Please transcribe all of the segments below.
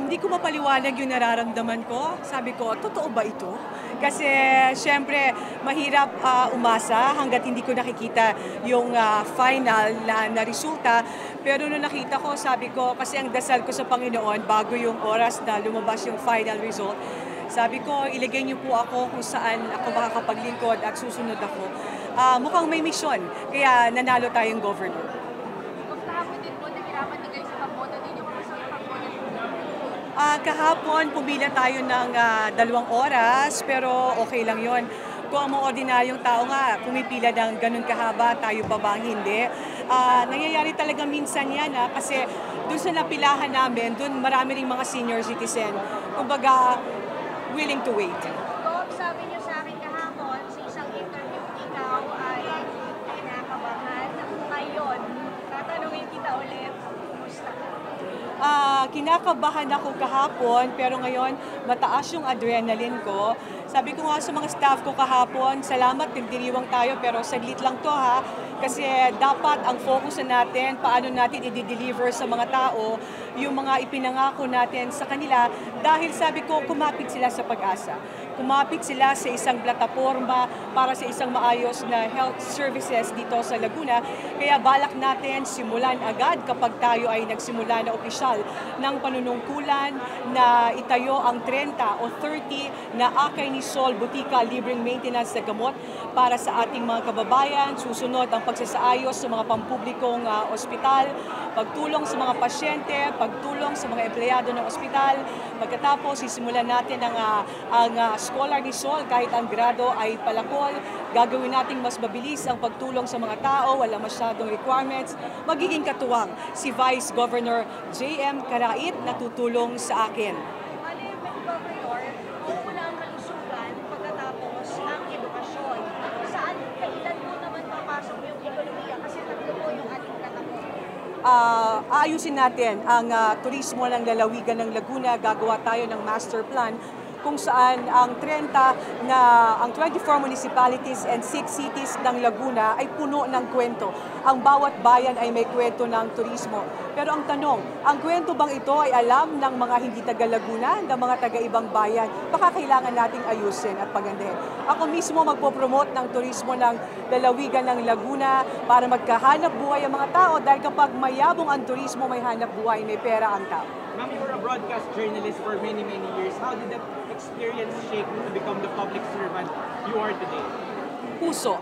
Hindi ko mapaliwanag yung nararamdaman ko. Sabi ko, totoo ba ito? Kasi siyempre mahirap umasa hanggat hindi ko nakikita yung final na resulta. Pero nung nakita ko, sabi ko, kasi ang dasal ko sa Panginoon bago yung oras na lumabas yung final result, sabi ko, ilagay niyo po ako kung saan ako makakapaglingkod at susunod ako. Mukhang may misyon, kaya nanalo tayong governor. Kung kahapon din po, nahirapan din kayo sa pagboto ninyo kung gusto yung pagboto ninyo. Kahapon, pumila tayo ng 2 oras, pero okay lang yon. Kung ang mga ordinaryong tao nga, pumipila ng ganun kahaba, tayo pa ba ang hindi? Nangyayari talaga minsan yan kasi dun sa napilahan namin, dun marami ring mga senior citizen. Kumbaga, willing to wait. Bob, sabi niyo sa akin kahapon, sa isang interview, ikaw ay kinakabahan. Ngayon, tatanungin kita ulit, kumusta ka? Kinakabahan ako kahapon, pero ngayon mataas yung adrenaline ko. Sabi ko nga sa mga staff ko kahapon, salamat, nagdiriwang tayo, pero saglit lang to kasi dapat ang focus na natin, paano natin i-deliver sa mga tao yung mga ipinangako natin sa kanila, dahil sabi ko, kumapit sila sa Pag-asa. Kumapit sila sa isang plataforma para sa isang maayos na health services dito sa Laguna. Kaya balak natin simulan agad kapag tayo ay nagsimula na opisyal ng panunungkulan na itayo ang 30 o 30 na Akay ni Sol Butika libreng maintenance na gamot para sa ating mga kababayan. Susunod ang pagsasaayos sa mga pampublikong ospital, pagtulong sa mga pasyente, pagtulong sa mga empleyado ng ospital. Pagkatapos, sisimulan natin ang Scholar ni Sol, kahit ang grado ay palakol. Gagawin nating mas mabilis ang pagtulong sa mga tao, wala masyadong requirements. Magiging katuwang si Vice Governor J.M. Karait na tutulong sa akin. Mali, Governor, una ang kalusugan, pagkatapos ang edukasyon. Saan kailan mo naman papasok yung ekonomiya? Kasi tatlo po yung ating plataforma. Aayusin natin ang turismo ng lalawigan ng Laguna. Gagawa tayo ng master plan kung saan ang 24 municipalities and 6 cities ng Laguna ay puno ng kwento. Ang bawat bayan ay may kwento ng turismo. Pero ang tanong, ang kwento bang ito ay alam ng mga hindi taga-Laguna, ng mga taga-ibang bayan? Baka kailangan nating ayusin at pagandahin. Ako mismo magpo-promote ng turismo ng lalawigan ng Laguna para magkahanap buhay ang mga tao, dahil kapag mayabong ang turismo, may hanap buhay, may pera ang tao. Ma'am, you were a broadcast journalist for many years. How did that experience shape you to become the public servant you are today? Puso.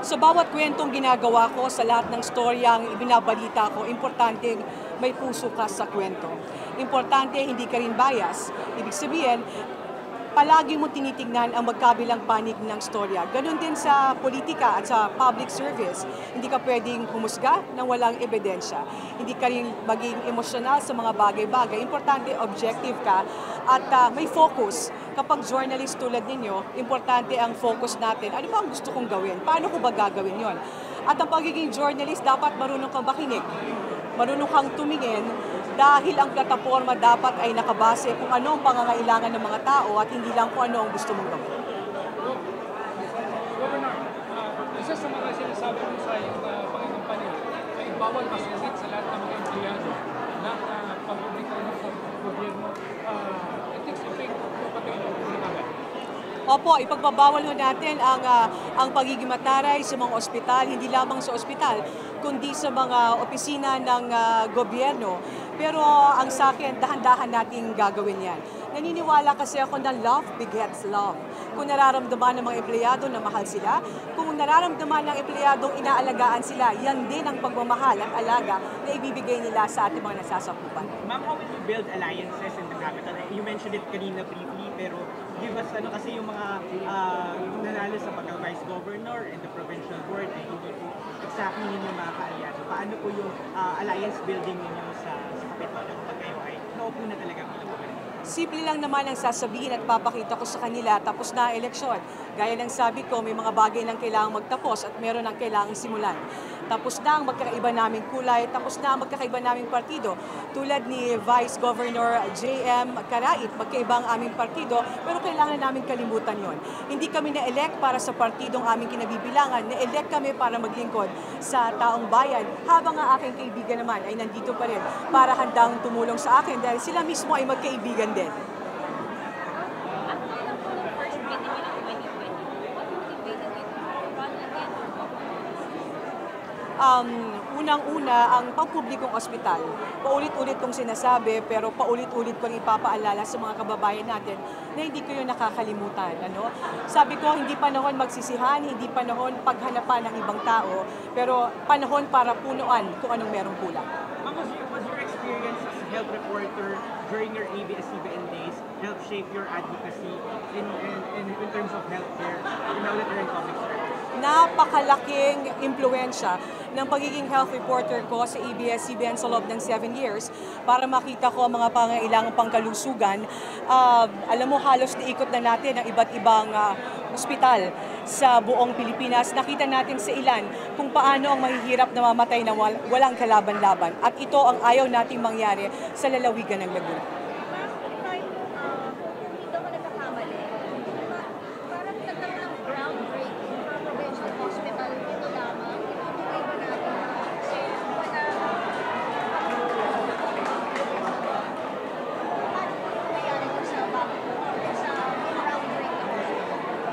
Sa bawat kwentong ginagawa ko, sa lahat ng storyang ibinabalita ko, importante may puso ka sa kwento. Importante hindi ka rin bias. Ibig sabihin, palagi mo tinitingnan ang magkabilang panig ng storya. Ganon din sa politika at sa public service. Hindi ka pwedeng humusga nang walang ebidensya. Hindi ka rin maging emosyonal sa mga bagay-bagay. Importante, objective ka at may focus. Kapag journalist tulad ninyo, importante ang focus natin. Ano ba ang gusto kong gawin? Paano ko ba gagawin yon? At ang pagiging journalist, dapat marunong kang makinig. Marunong kang tumingin, dahil ang plataforma dapat ay nakabase kung ano ang pangangailangan ng mga tao at hindi lang kung ano ang gusto mong gawin. Governor, isa sa mga sinasabi mo sa iyong pangangampanya ay bawal masungit sa lahat ng mga empleyado ng pampubliko ng gobyerno. It takes effect po pati ang pagkakagal. Opo, ipagbabawal ho natin ang pagiging mataray sa mga ospital, hindi lamang sa ospital, kundi sa mga opisina ng gobyerno. Pero ang sa akin, dahan-dahan nating gagawin yan. Naniniwala kasi ako na love begets love. Kung nararamdaman ng mga empleyado na mahal sila, kung nararamdaman ng empleyadong inaalagaan sila, yan din ang pagmamahal at alaga na ibibigay nila sa ating mga nasasakupan. Ma'am, how will you build alliances in the capital? You mentioned it kanina briefly, pero give us kasi yung mga nanalo sa pagka-vice governor and the provincial board ay hindi po exactly ninyo makaka-alliance. Paano po yung alliance building ninyo sa Kapitolyo kapag kayo ay naupo na talaga bilang governor? simple lang naman ang sasabihin at papakita ko sa kanila tapos na ang eleksyon. Gaya ng sabi ko, may mga bagay nang kailangang magtapos at meron ang kailangang simulan. Tapos na ang magkakaiba naming kulay, tapos na ang magkakaiba naming partido. Tulad ni Vice Governor J.M. Carait, magkaiba ang aming partido, pero kailangan namin kalimutan yon. Hindi kami na-elect para sa partidong aming kinabibilangan, na-elect kami para maglingkod sa taong bayan, habang ang aking kaibigan naman ay nandito pa rin para handang tumulong sa akin dahil sila mismo ay magkaibigan din. At kailan po ng first meeting niyo ng 2020, what motivated you to run again for government? Unang-una, ang pampublikong ospital. Paulit-ulit kong sinasabi, pero paulit-ulit ko rin ipapaalala sa mga kababayan natin na hindi ko yun nakakalimutan. Ano? Sabi ko, hindi panahon magsisihan, hindi panahon paghanapan ng ibang tao, pero panahon para punuan kung anong merong kulang. Ma'am, was your experience as a health reporter during your ABS-CBN days help shape your advocacy in terms of healthcare now that you're in public service? Napakalaking impluensya ng pagiging health reporter ko sa ABS-CBN sa loob ng 7 years para makita ko ang mga pangailangang pangkalusugan. Alam mo, halos naikot na natin ang iba't ibang ospital sa buong Pilipinas. Nakita natin sa ilan kung paano ang mahihirap na mamatay na walang kalaban-laban. At ito ang ayaw nating mangyari sa lalawigan ng Laguna. Kung hindi ako nagkakamali, parang nagkaroon ng groundbreaking sa provincial hospital ito lamang. Itutuloy ba natin kasi wala nangyari ko sa groundbreaking hospital?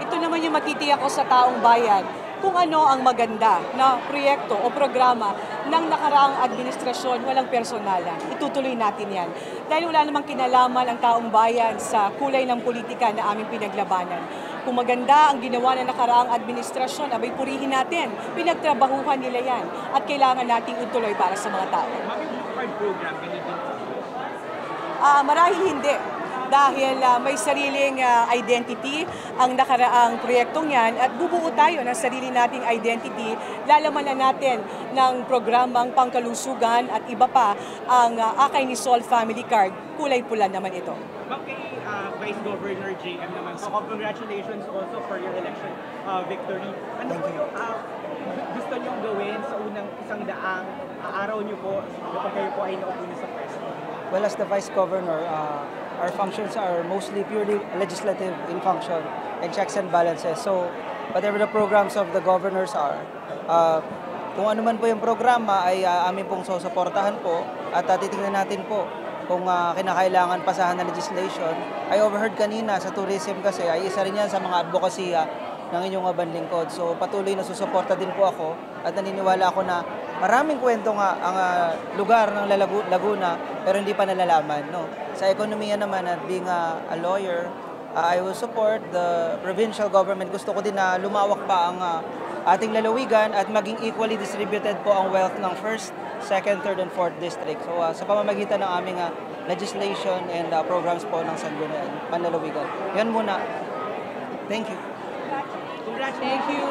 Ito naman yung matitiyak ko sa taong bayan kung ano ang maganda na proyekto o programa ng nakaraang administrasyon, walang personalan. Itutuloy natin yan. Dahil wala namang kinalaman ang taong bayan sa kulay ng politika na aming pinaglabanan. Kung maganda ang ginawa ng nakaraang administrasyon, abay purihin natin. Pinagtrabahuhan nila yan at kailangan nating ituloy para sa mga tao. Ma'am, yung Blue Card program, ganito. Marahil hindi. Dahil may sariling identity ang nakaraang proyektong yan at bubuo tayo ng sarili nating identity. Lalaman na natin ng programang pangkalusugan at iba pa ang Akay ni Sol Family Card. Kulay pula naman ito. Ma'am, kay Vice Governor JM naman, so congratulations also for your election victory. Ano po yung gusto niyong gawin sa unang 100 araw niyo po kapag kayo po ay naupo na sa pwesto? Well, as the Vice Governor, our functions are mostly purely legislative in function and checks and balances. So, whatever the programs of the governors are, kung ano man po yung programa ay amin pong susuportahan po at titingnan natin po kung kinakailangan pasahan na legislation. I overheard kanina sa tourism kasi ay isa rin yan sa mga advocacy ng inyong banlingkod. So patuloy na susuporta din po ako at naniniwala ako na maraming kwento nga ang lugar ng Laguna pero hindi pa nalalaman. No? Sa ekonomiya naman at being a lawyer, I will support the provincial government. Gusto ko din na lumawak pa ang ating lalawigan at maging equally distributed po ang wealth ng 1st, 2nd, 3rd, and 4th district. So sa pamamagitan ng aming legislation and programs po ng Sangguniang Panlalawigan. Yan muna. Thank you. Thank you.